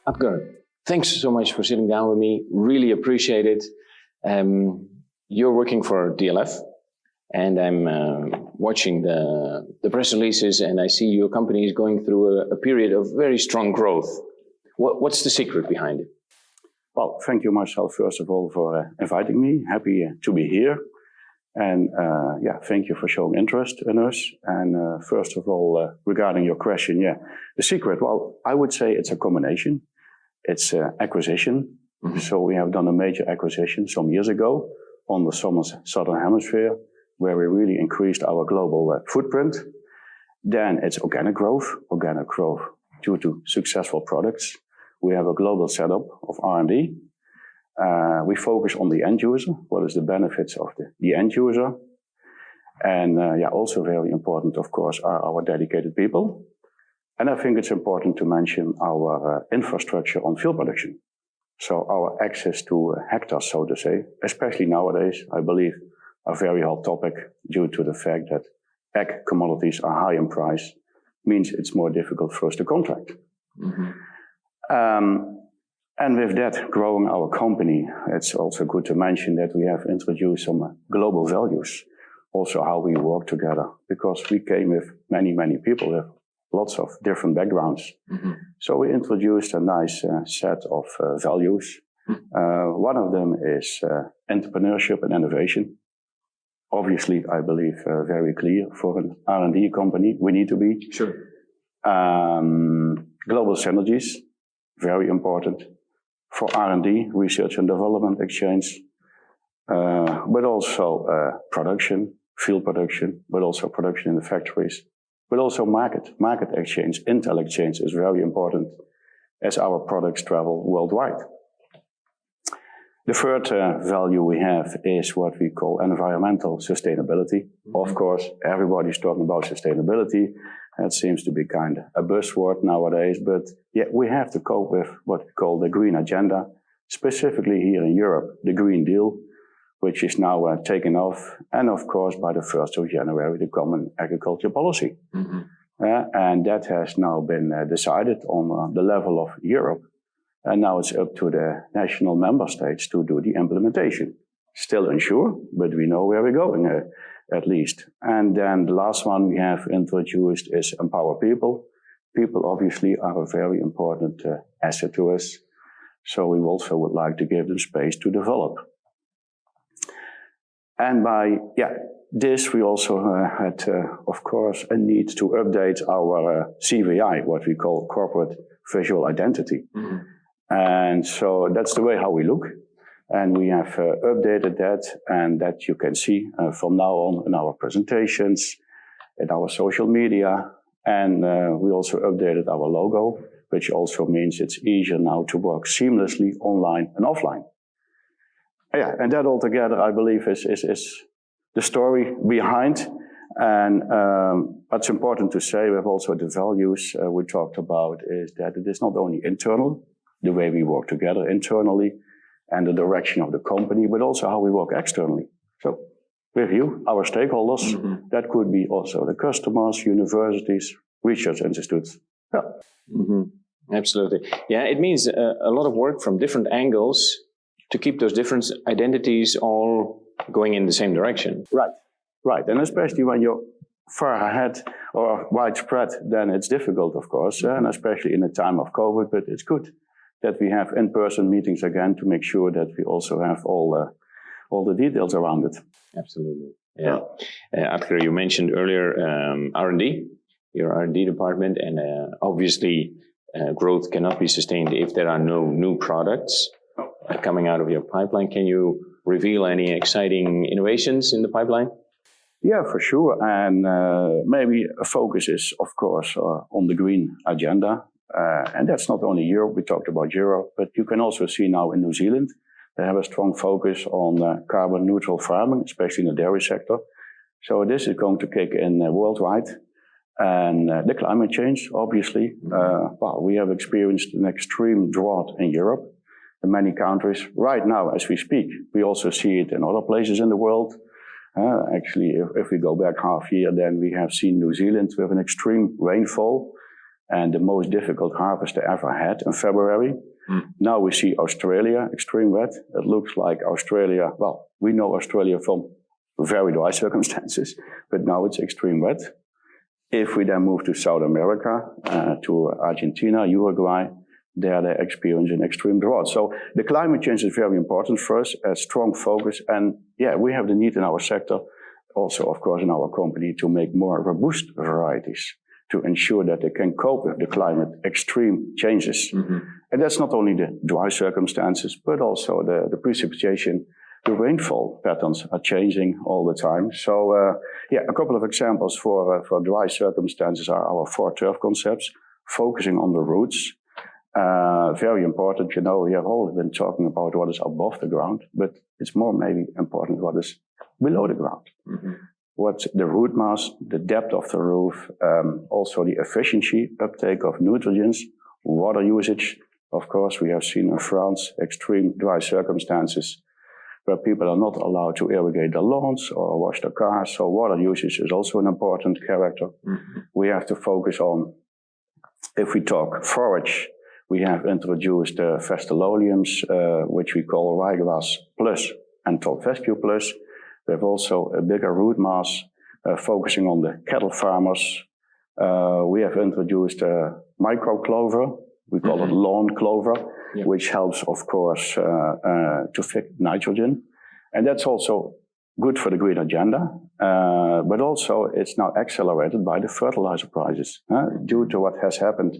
Adger, thanks so much for sitting down with me. Really appreciate it. You're working for DLF, and I'm watching the press releases, and I see your company is going through a period of very strong growth. What's the secret behind it? Well, thank you, Marcel, first of all, for inviting me. Happy to be here. And thank you for showing interest in us. And first of all, regarding your question, the secret, well, I would say it's a combination. It's acquisition. Mm-hmm. So we have done a major acquisition some years ago on the Southern Hemisphere, where we really increased our global footprint. Then it's organic growth due to successful products. We have a global setup of R&D. We focus on the end user. What is the benefits of the end user? And also very important, of course, are our dedicated people. And I think it's important to mention our infrastructure on field production. So our access to hectares, so to say, especially nowadays, I believe, a very hot topic due to the fact that ag commodities are high in price, means it's more difficult for us to contract. Mm-hmm. And with that, growing our company, it's also good to mention that we have introduced some global values, also how we work together, because we came with many people with lots of different backgrounds. Mm-hmm. So we introduced a nice set of values. Mm-hmm. One of them is entrepreneurship and innovation. Obviously, I believe very clear for an R&D company, we need to be. Sure. Global synergies, very important. For R&D, research and development exchange, but also production, field production, but also production in the factories, but also market exchange, intel exchange is very important as our products travel worldwide. The third value we have is what we call environmental sustainability. Mm-hmm. Of course, everybody's talking about sustainability. That seems to be kind of a buzzword nowadays, but we have to cope with what we call the green agenda, specifically here in Europe, the Green Deal, which is now taken off, and of course by the 1st of January, the Common Agriculture Policy. Mm-hmm. And that has now been decided on the level of Europe, and now it's up to the national member states to do the implementation. Still unsure, but we know where we're going. At least. And then the last one we have introduced is empower people. People obviously are a very important asset to us. So we also would like to give them space to develop. And by this we also had, of course, a need to update our CVI, what we call corporate visual identity. Mm-hmm. And so that's the way how we look. And we have updated that, and that you can see from now on in our presentations, in our social media. And we also updated our logo, which also means it's easier now to work seamlessly online and offline. And that altogether, I believe, is the story behind. And what's important to say with also the values we talked about is that it is not only internal, the way we work together internally, and the direction of the company, but also how we work externally. So with you, our stakeholders, mm-hmm. that could be also the customers, universities, research institutes. Yeah. Mm-hmm. Absolutely. Yeah, it means a lot of work from different angles to keep those different identities all going in the same direction. Right. And especially when you're far ahead or widespread, then it's difficult, of course, and especially in the time of COVID, but it's good that we have in-person meetings again to make sure that we also have all the details around it. Absolutely. Yeah. Adger, you mentioned earlier R&D, your R&D department, and obviously growth cannot be sustained if there are no new products coming out of your pipeline. Can you reveal any exciting innovations in the pipeline? Yeah, for sure. And maybe a focus is, of course, on the green agenda. And that's not only Europe, we talked about Europe, but you can also see now in New Zealand, they have a strong focus on carbon neutral farming, especially in the dairy sector. So this is going to kick in worldwide. And the climate change, obviously, we have experienced an extreme drought in Europe, in many countries. Right now, as we speak, we also see it in other places in the world. Actually, if we go back half year, then we have seen New Zealand with an extreme rainfall. and the most difficult harvest they ever had in February. Now we see Australia, extreme wet. It looks like Australia, well, we know Australia from very dry circumstances, but now it's extreme wet. If we then move to South America, to Argentina, Uruguay, there they're experiencing extreme drought. So the climate change is very important for us, a strong focus. And yeah, we have the need in our sector, also of course in our company, to make more robust varieties to ensure that they can cope with the climate extreme changes. And that's not only the dry circumstances, but also the precipitation. The rainfall patterns are changing all the time. So, a couple of examples for dry circumstances are our 4 turf concepts, focusing on the roots. Very important, we have always been talking about what is above the ground, but it's more maybe important what is below the ground. What's the root mass, the depth of the roof, also the efficiency, uptake of nutrients, water usage. Of course, we have seen in France extreme dry circumstances where people are not allowed to irrigate their lawns or wash their cars. So water usage is also an important character. We have to focus on, if we talk forage, we have introduced Vestaloleums, which we call Ryegrass Plus and Top Fescue Plus. We have also a bigger root mass, focusing on the cattle farmers. We have introduced micro clover. We call it lawn clover, which helps, of course, to fix nitrogen. And that's also good for the green agenda. But also it's now accelerated by the fertilizer prices. Due to what has happened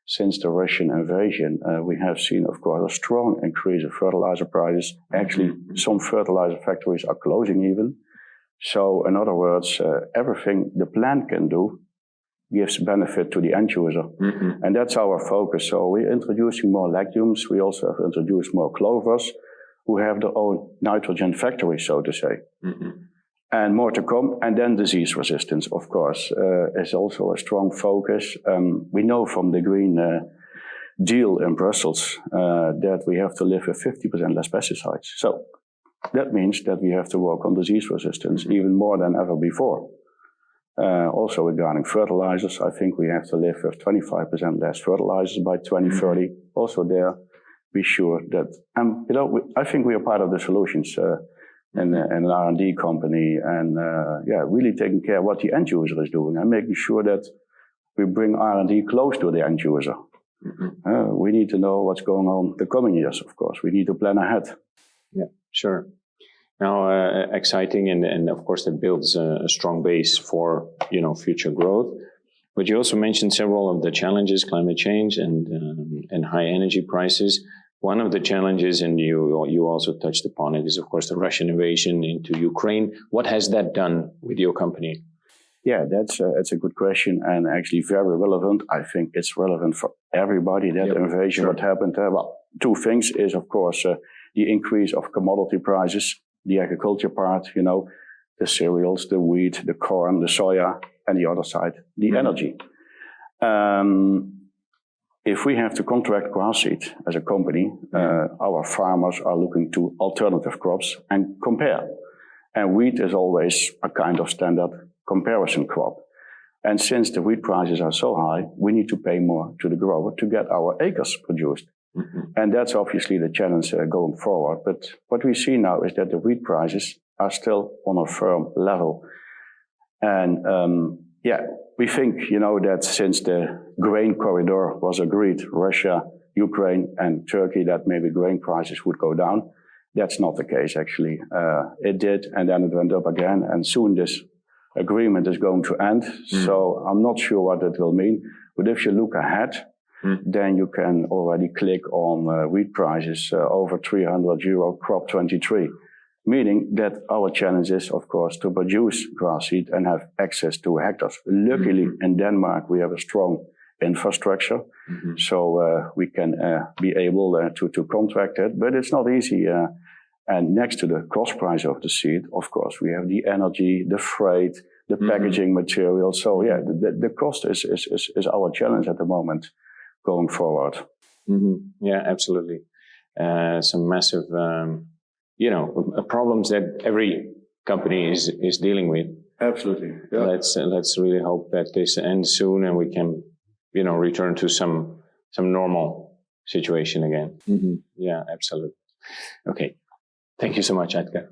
since the Russian invasion, we have seen, of course, a strong increase in fertilizer prices. Actually, some fertilizer factories are closing even. So, in other words, everything the plant can do gives benefit to the end user. And that's our focus. So we're introducing more legumes. We also have introduced more clovers who have their own nitrogen factory, so to say. And more to come. And then disease resistance, of course, is also a strong focus. We know from the Green Deal in Brussels that we have to live with 50% less pesticides. So that means that we have to work on disease resistance even more than ever before. Also regarding fertilizers, I think we have to live with 25% less fertilizers by 2030. Also there, be sure that, I think we are part of the solutions in an R&D company, and really taking care of what the end user is doing and making sure that we bring R&D close to the end user. We need to know what's going on the coming years, of course. We need to plan ahead. Yeah, sure. Now, exciting, and of course that builds a strong base for future growth. But you also mentioned several of the challenges: climate change and high energy prices. One of the challenges, and you also touched upon it, is of course the Russian invasion into Ukraine. What has that done with your company? Yeah, that's a good question, and actually very relevant. I think it's relevant for everybody, that invasion. Sure. What happened? Well, 2 things is, of course, the increase of commodity prices. The agriculture part, the cereals, the wheat, the corn, the soya, and the other side, the energy. If we have to contract grass seed as a company, our farmers are looking to alternative crops and compare. And wheat is always a kind of standard comparison crop. And since the wheat prices are so high, we need to pay more to the grower to get our acres produced. And that's obviously the challenge going forward. But what we see now is that the wheat prices are still on a firm level. And we think, that since the grain corridor was agreed, Russia, Ukraine, and Turkey, that maybe grain prices would go down. That's not the case, actually. It did, and then it went up again. And soon this agreement is going to end. So I'm not sure what that will mean. But if you look ahead, then you can already click on wheat prices over €300 crop 23, meaning that our challenge is, of course, to produce grass seed and have access to hectares. Luckily, in Denmark, we have a strong infrastructure, so we can be able to contract it, but it's not easy. And next to the cost price of the seed, of course, we have the energy, the freight, the packaging material. So the cost is our challenge at the moment going forward. Yeah, absolutely. Some massive, problems that every company is dealing with. Absolutely. Yeah. Let's really hope that this ends soon and we can return to some normal situation again. Yeah, absolutely. Okay. Thank you so much, Adger.